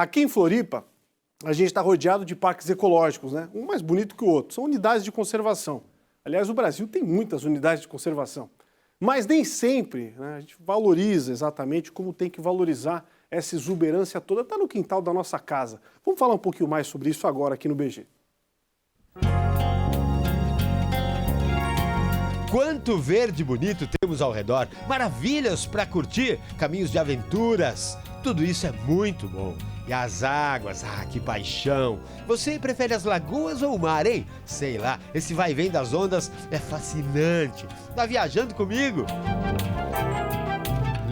Aqui em Floripa, a gente está rodeado de parques ecológicos, né? Um mais bonito que o outro. São unidades de conservação. Aliás, o Brasil tem muitas unidades de conservação. Mas nem sempre, né, a gente valoriza exatamente como tem que valorizar essa exuberância toda. Está no quintal da nossa casa. Vamos falar um pouquinho mais sobre isso agora aqui no BG. Quanto verde bonito temos ao redor, maravilhas para curtir, caminhos de aventuras, tudo isso é muito bom. E as águas, que paixão! Você prefere as lagoas ou o mar, hein? Sei lá, esse vai e vem das ondas é fascinante. Tá viajando comigo?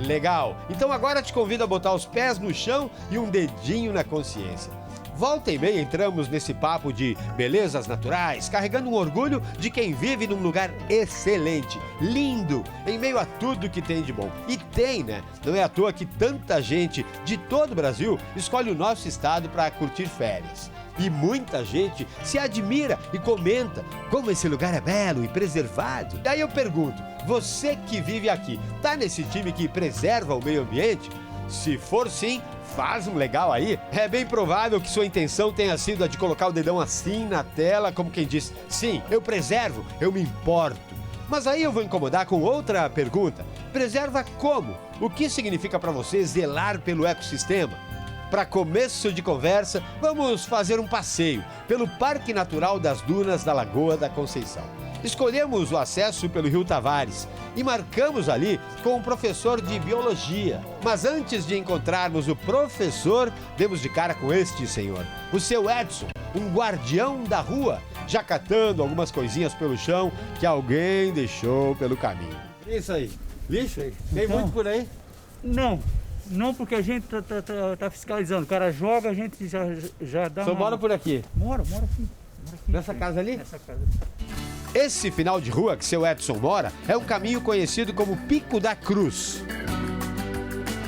Legal! Então agora te convido a botar os pés no chão e um dedinho na consciência. Volta e meia entramos nesse papo de belezas naturais, carregando um orgulho de quem vive num lugar excelente, lindo, em meio a tudo que tem de bom. E tem, né? Não é à toa que tanta gente de todo o Brasil escolhe o nosso estado para curtir férias. E muita gente se admira e comenta como esse lugar é belo e preservado. Daí eu pergunto, você que vive aqui, tá nesse time que preserva o meio ambiente? Se for sim, faz um legal aí. É bem provável que sua intenção tenha sido a de colocar o dedão assim na tela, como quem diz, sim, eu preservo, eu me importo. Mas aí eu vou incomodar com outra pergunta. Preserva como? O que significa para você zelar pelo ecossistema? Para começo de conversa, vamos fazer um passeio pelo Parque Natural das Dunas da Lagoa da Conceição. Escolhemos o acesso pelo Rio Tavares e marcamos ali com um professor de biologia. Mas antes de encontrarmos o professor, demos de cara com este senhor, o seu Edson, um guardião da rua, já catando algumas coisinhas pelo chão que alguém deixou pelo caminho. Isso aí, lixo aí? Tem Então, muito por aí? Não, porque a gente tá fiscalizando. O cara joga, a gente já dá Só mora por aqui? Mora aqui. Nessa casa ali? Nessa casa. Esse final de rua que seu Edson mora é um caminho conhecido como Pico da Cruz.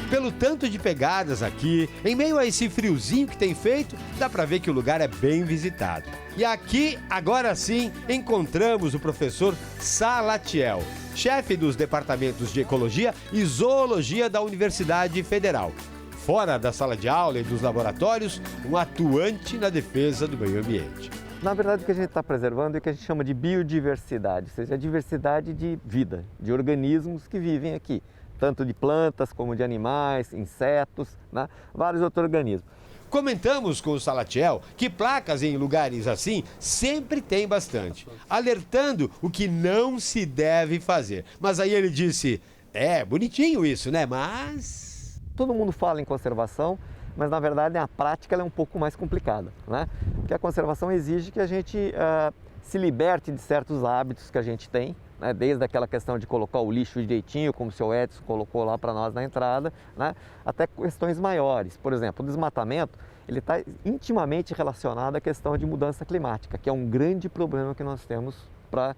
Pelo tanto de pegadas aqui, em meio a esse friozinho que tem feito, dá pra ver que o lugar é bem visitado. E aqui, agora sim, encontramos o professor Salatiel, chefe dos departamentos de Ecologia e Zoologia da Universidade Federal. Fora da sala de aula e dos laboratórios, um atuante na defesa do meio ambiente. Na verdade, o que a gente está preservando é o que a gente chama de biodiversidade, ou seja, a diversidade de vida, de organismos que vivem aqui, tanto de plantas como de animais, insetos, né? Vários outros organismos. Comentamos com o Salatiel que placas em lugares assim sempre tem bastante, alertando o que não se deve fazer. Mas aí ele disse, bonitinho isso, né? Mas... Todo mundo fala em conservação, mas na verdade a prática ela é um pouco mais complicada, né? Porque a conservação exige que a gente se liberte de certos hábitos que a gente tem, né? Desde aquela questão de colocar o lixo direitinho, como o seu Edson colocou lá para nós na entrada, né? Até questões maiores. Por exemplo, o desmatamento ele está intimamente relacionado à questão de mudança climática, que é um grande problema que nós temos para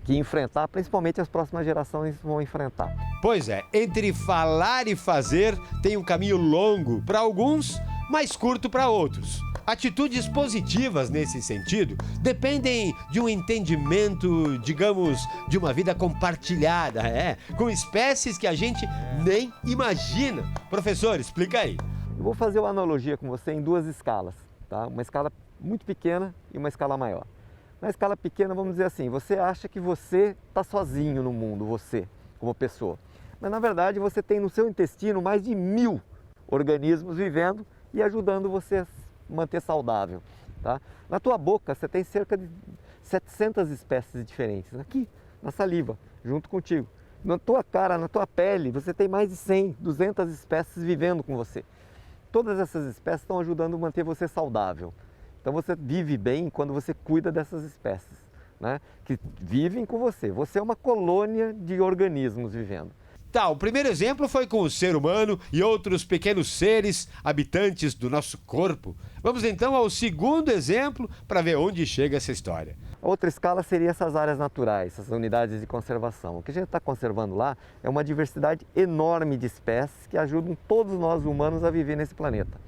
enfrentar, principalmente as próximas gerações vão enfrentar. Pois é, entre falar e fazer tem um caminho longo para alguns, mais curto para outros. Atitudes positivas nesse sentido dependem de um entendimento, digamos, de uma vida compartilhada, com espécies que a gente nem imagina. Professor, explica aí. Eu vou fazer uma analogia com você em duas escalas, tá? Uma escala muito pequena e uma escala maior. Na escala pequena, vamos dizer assim, você acha que você está sozinho no mundo, você, como pessoa. Mas, na verdade, você tem no seu intestino mais de 1000 organismos vivendo e ajudando você a manter saudável. Tá? Na tua boca, você tem cerca de 700 espécies diferentes, aqui, na saliva, junto contigo. Na tua cara, na tua pele, você tem mais de 100, 200 espécies vivendo com você. Todas essas espécies estão ajudando a manter você saudável. Então você vive bem quando você cuida dessas espécies, né? Que vivem com você. Você é uma colônia de organismos vivendo. Tá, o primeiro exemplo foi com o ser humano e outros pequenos seres habitantes do nosso corpo. Vamos então ao segundo exemplo para ver onde chega essa história. A outra escala seria essas áreas naturais, essas unidades de conservação. O que a gente está conservando lá é uma diversidade enorme de espécies que ajudam todos nós humanos a viver nesse planeta.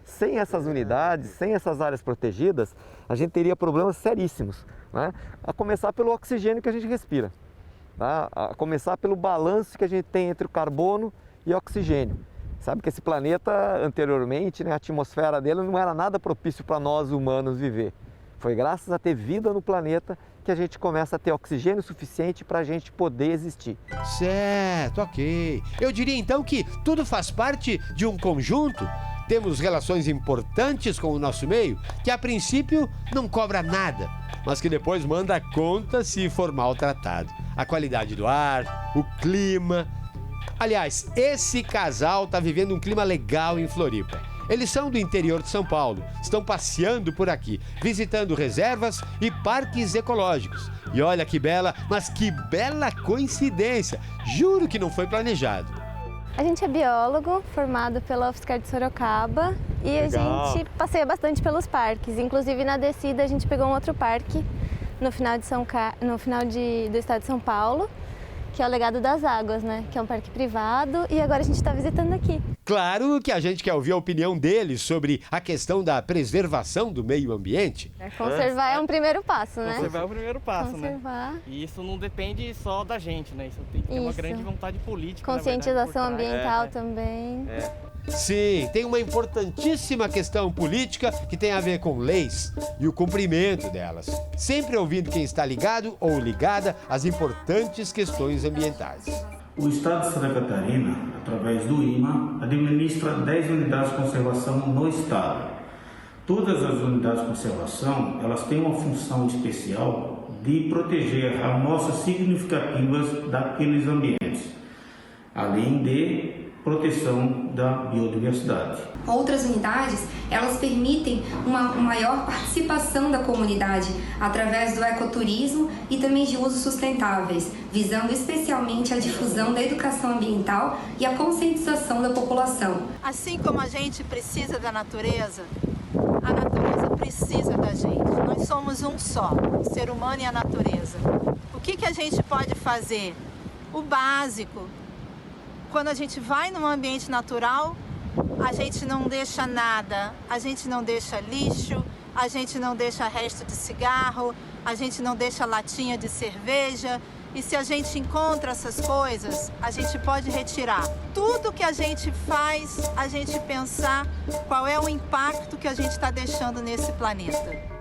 Sem essas unidades, sem essas áreas protegidas, a gente teria problemas seríssimos, né? A começar pelo oxigênio que a gente respira, tá? A começar pelo balanço que a gente tem entre o carbono e o oxigênio. Sabe que esse planeta, anteriormente, né, a atmosfera dele não era nada propício para nós humanos viver. Foi graças a ter vida no planeta que a gente começa a ter oxigênio suficiente para a gente poder existir. Certo, ok. Eu diria então que tudo faz parte de um conjunto. Temos relações importantes com o nosso meio, que a princípio não cobra nada, mas que depois manda conta se for maltratado. A qualidade do ar, o clima. Aliás, esse casal está vivendo um clima legal em Floripa. Eles são do interior de São Paulo, estão passeando por aqui, visitando reservas e parques ecológicos. E olha que bela, mas que bela coincidência! Juro que não foi planejado. A gente é biólogo, formado pela UFSCar de Sorocaba e Legal. A gente passeia bastante pelos parques. Inclusive na descida a gente pegou um outro parque no final do estado de São Paulo, que é o Legado das Águas, né? Que é um parque privado e agora a gente está visitando aqui. Claro que a gente quer ouvir a opinião deles sobre a questão da preservação do meio ambiente. Conservar é um primeiro passo, né? Conservar é o primeiro passo, Conservar. né? E isso não depende só da gente, né? Isso tem que ter uma Isso. grande vontade política. Conscientização na verdade, por trás. ambiental também. Sim, tem uma importantíssima questão política que tem a ver com leis e o cumprimento delas. Sempre ouvindo quem está ligado ou ligada às importantes questões ambientais. O Estado de Santa Catarina, através do IMA, administra 10 unidades de conservação no Estado. Todas as unidades de conservação, elas têm uma função especial de proteger amostras significativas daqueles ambientes, além de proteção da biodiversidade. Outras unidades, elas permitem uma maior participação da comunidade através do ecoturismo e também de usos sustentáveis, visando especialmente a difusão da educação ambiental e a conscientização da população. Assim como a gente precisa da natureza, a natureza precisa da gente. Nós somos um só, o ser humano e a natureza. O que a gente pode fazer? O básico. Quando a gente vai num ambiente natural, a gente não deixa nada, a gente não deixa lixo, a gente não deixa resto de cigarro, a gente não deixa latinha de cerveja. E se a gente encontra essas coisas, a gente pode retirar. Tudo que a gente faz, a gente pensar qual é o impacto que a gente está deixando nesse planeta.